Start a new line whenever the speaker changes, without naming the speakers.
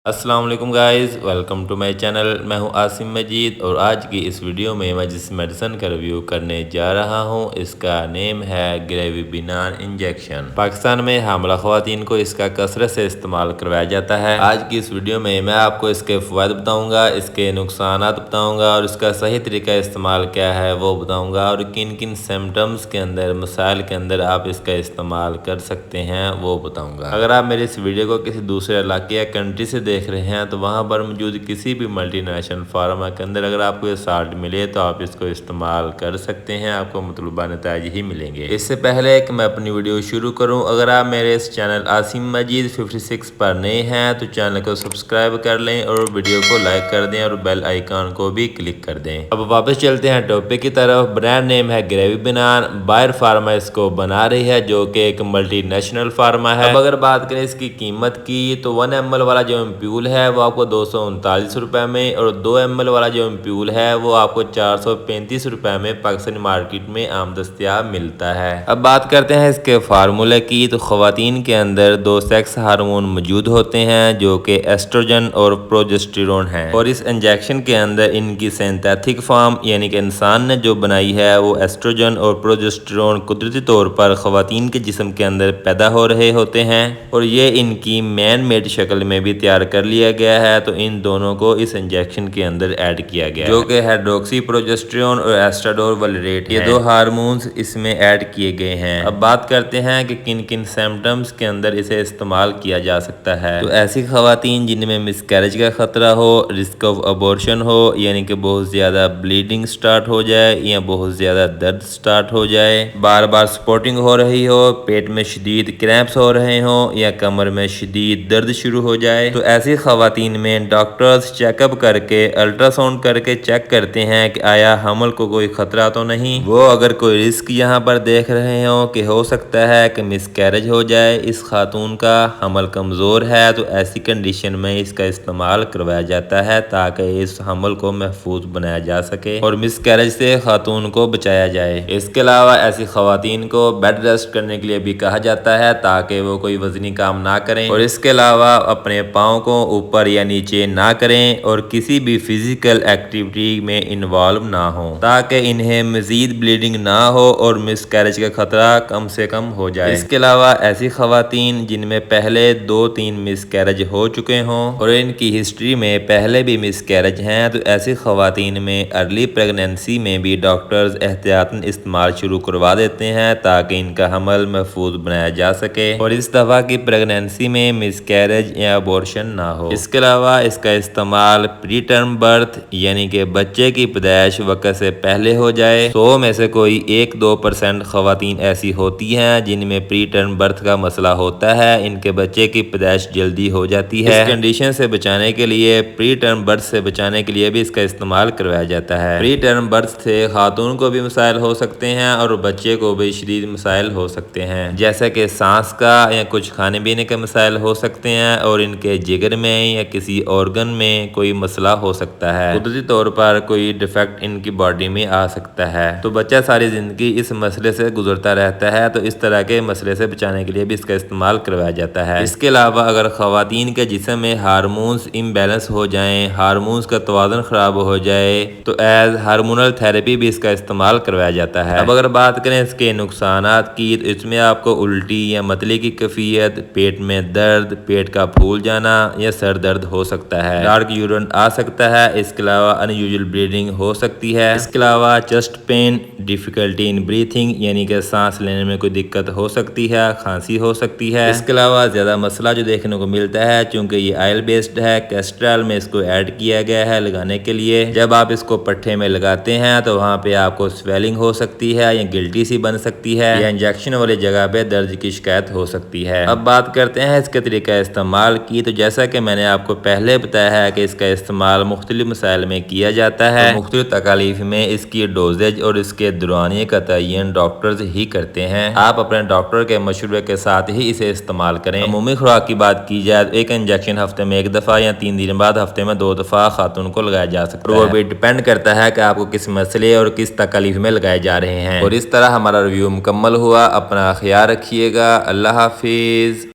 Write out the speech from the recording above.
السلام علیکم guys, welcome to my channel. میں ہوں عاصم مجید اور آج کی اس ویڈیو میں جس میڈیسن کا ریویو کرنے جا رہا ہوں اس کا نیم ہے گریویبینان انجیکشن۔ پاکستان میں حاملہ خواتین کو اس کا کثرت سے استعمال کروایا جاتا ہے۔ آج کی اس ویڈیو میں آپ کو اس کے فوائد بتاؤں گا، اس کے نقصانات بتاؤں گا اور اس کا صحیح طریقہ استعمال کیا ہے وہ بتاؤں گا، اور کن کن سمپٹمز کے اندر، مسائل کے اندر آپ اس کا استعمال کر سکتے ہیں وہ بتاؤں گا۔ اگر آپ میری اس ویڈیو کو کسی دوسرے علاقے یا کنٹری سے دیکھ رہے ہیں تو وہاں پر موجود کسی بھی ملٹی نیشنل فارما کے اندر اگر آپ کو یہ سالٹ ملے تو آپ اس کو استعمال کر سکتے ہیں، آپ کو مطلوبہ نتائج ہی ملیں گے۔ اس سے پہلے کہ میں اپنی ویڈیو شروع کروں، اگر آپ میرے اس چینل عاصم مجید 56 پر نئے ہیں تو چینل کو سبسکرائب کر لیں اور ویڈیو کو لائک کر دیں اور بیل آئیکن کو بھی کلک کر دیں۔ اب واپس چلتے ہیں ٹاپک کی طرف۔ برانڈ نیم ہے گریویبینان، بائر فارما اس کو بنا رہی ہے جو کہ ایک ملٹی نیشنل فارما ہے۔ اب اگر بات کریں اس کی قیمت کی تو 1 ml والا جو ایمپیول ہے وہ آپ کو 239 روپے میں، اور 2 ml والا جو ایمپیول ہے وہ آپ کو 435 روپے میں پاکستانی مارکیٹ میں عام دستیاب ملتا ہے۔ اب بات کرتے ہیں اس کے فارمولے کی تو خواتین کے اندر 2 سیکس ہارمون موجود ہوتے ہیں جو کہ ایسٹروجن اور پروجسٹیرون ہیں، اور اس انجیکشن کے اندر ان کی سینتھیٹک فارم یعنی کہ انسان نے جو بنائی ہے وہ ایسٹروجن اور پروجسٹیرون قدرتی طور پر خواتین کے جسم کے اندر پیدا ہو رہے ہوتے ہیں، اور یہ ان کی مین میڈ شکل میں بھی تیار کر لیا گیا ہے، تو ان دونوں کو اس انجیکشن کے اندر ایڈ کیا گیا ہے جو کہ ہائیڈروکسی پروجسٹیرون اور ایسٹراڈور ولیریٹ، یہ 2 ہارمونز اس میں ایڈ کیے گئے ہیں۔ اب بات کرتے ہیں کہ کن کن سمپٹمز کے اندر اسے استعمال کیا جا سکتا ہے۔ تو ایسی خواتین جن میں مسکیریج کا خطرہ ہو، رسک آف ابورشن ہو یعنی کہ بہت زیادہ بلیڈنگ سٹارٹ ہو جائے یا بہت زیادہ درد سٹارٹ ہو جائے، بار بار سپورٹنگ ہو رہی ہو، پیٹ میں شدید کریمپس ہو رہے ہوں یا کمر میں شدید درد شروع ہو جائے، تو ایسی خواتین میں ڈاکٹرز چیک اپ کر کے الٹرا ساؤنڈ کر کے چیک کرتے ہیں کہ آیا حمل کو کوئی خطرہ تو نہیں۔ وہ اگر کوئی رسک یہاں پر دیکھ رہے ہوں کہ ہو سکتا ہے کہ مسکیریج ہو جائے، اس خاتون کا حمل کمزور ہے، تو ایسی کنڈیشن میں اس کا استعمال کروایا جاتا ہے تاکہ اس حمل کو محفوظ بنایا جا سکے اور مسکیریج سے خاتون کو بچایا جائے۔ اس کے علاوہ ایسی خواتین کو بیڈ ریسٹ کرنے کے لیے بھی کہا جاتا ہے تاکہ وہ کوئی وزنی کام نہ کریں، اور اس کے علاوہ اپنے پاؤں کو اوپر یا نیچے نہ کریں اور کسی بھی فزیکل ایکٹیویٹی میں انوالو نہ ہوں تاکہ انہیں مزید بلیڈنگ نہ ہو اور مسکیریج کا خطرہ کم سے کم ہو جائے۔ اس کے علاوہ ایسی خواتین جن میں پہلے 2-3 مسکیریج ہو چکے ہوں اور ان کی ہسٹری میں پہلے بھی مسکیریج ہیں، تو ایسی خواتین میں ارلی پریگننسی میں بھی ڈاکٹرز احتیاطاً استعمال شروع کروا دیتے ہیں تاکہ ان کا حمل محفوظ بنایا جا سکے اور اس دفعہ کی پریگننسی میں مسکیریج یا ابورشن نہ ہو۔ اس کے علاوہ اس کا استعمال پری ٹرم برتھ یعنی کہ بچے کی پیدائش وقت سے پہلے ہو جائے، 100 میں سے کوئی 1-2% خواتین ایسی ہوتی ہیں جن میں پری ٹرم برتھ کا مسئلہ ہوتا ہے، ان کے بچے کی پیدائش جلدی ہو جاتی ہے۔ اس کنڈیشن سے بچانے کے لیے، پری ٹرم برتھ سے بچانے کے لیے بھی اس کا استعمال کروایا جاتا ہے۔ پری ٹرم برتھ سے خاتون کو بھی مسائل ہو سکتے ہیں اور بچے کو بھی شدید مسائل ہو سکتے ہیں، جیسا کہ سانس کا یا کچھ کھانے پینے کے مسائل ہو سکتے ہیں، اور ان کے جگر میں یا کسی آرگن میں کوئی مسئلہ ہو سکتا ہے، قدرتی طور پر کوئی ڈیفیکٹ ان کی باڈی میں آ سکتا ہے، تو بچہ ساری زندگی اس مسئلے سے گزرتا رہتا ہے، تو اس طرح کے مسئلے سے بچانے کے لیے بھی اس کا استعمال کروایا جاتا ہے۔ اس کے علاوہ اگر خواتین کے جسم میں ہارمونز امبیلنس ہو جائیں، ہارمونز کا توازن خراب ہو جائے، تو ایز ہارمونل تھراپی بھی اس کا استعمال کروایا جاتا ہے۔ اب اگر بات کریں اس کے نقصانات کی تو اس میں آپ کو الٹی یا متلی کی کیفیت، پیٹ میں درد، پیٹ کا پھول جانا یا سر درد ہو سکتا ہے، ڈارک یورین آ سکتا ہے، اس کے علاوہ ان یوزول بلیڈنگ ہو سکتی ہے، اس کے علاوہ chest pain, difficulty in breathing یعنی کہ سانس لینے میں کوئی دقت ہو سکتی ہے، کھانسی ہو سکتی ہے۔ اس کے علاوہ زیادہ مسئلہ جو دیکھنے کو ملتا ہے چونکہ یہ آئل بیسڈ ہے، کیسٹرال میں اس کو ایڈ کیا گیا ہے لگانے کے لیے، جب آپ اس کو پٹھے میں لگاتے ہیں تو وہاں پہ آپ کو سویلنگ ہو سکتی ہے یا گلٹی سی بن سکتی ہے یا انجیکشن والی جگہ پہ درد کی شکایت ہو سکتی ہے۔ اب بات کرتے ہیں اس کے طریقہ استعمال کی، تو جیسا کہ میں نے آپ کو پہلے بتایا ہے کہ اس کا استعمال مختلف مسائل میں کیا جاتا ہے، مختلف تکالیف میں اس کی ڈوزیج اور اس کے دورانیے کا تعین ڈاکٹرز ہی کرتے ہیں، آپ اپنے ڈاکٹر کے مشورے کے ساتھ ہی اسے استعمال کریں۔ عمومی خوراک کی بات کی جائے تو ایک انجیکشن ہفتے میں 1 دفعہ یا 3 دن بعد ہفتے میں 2 دفعہ خاتون کو لگایا جا سکتا ہے، وہ بھی ڈیپینڈ کرتا ہے کہ آپ کو کس مسئلے اور کس تکالیف میں لگائے جا رہے ہیں۔ اور اس طرح ہمارا ریویو مکمل ہوا، اپنا خیال رکھیے گا، اللہ حافظ۔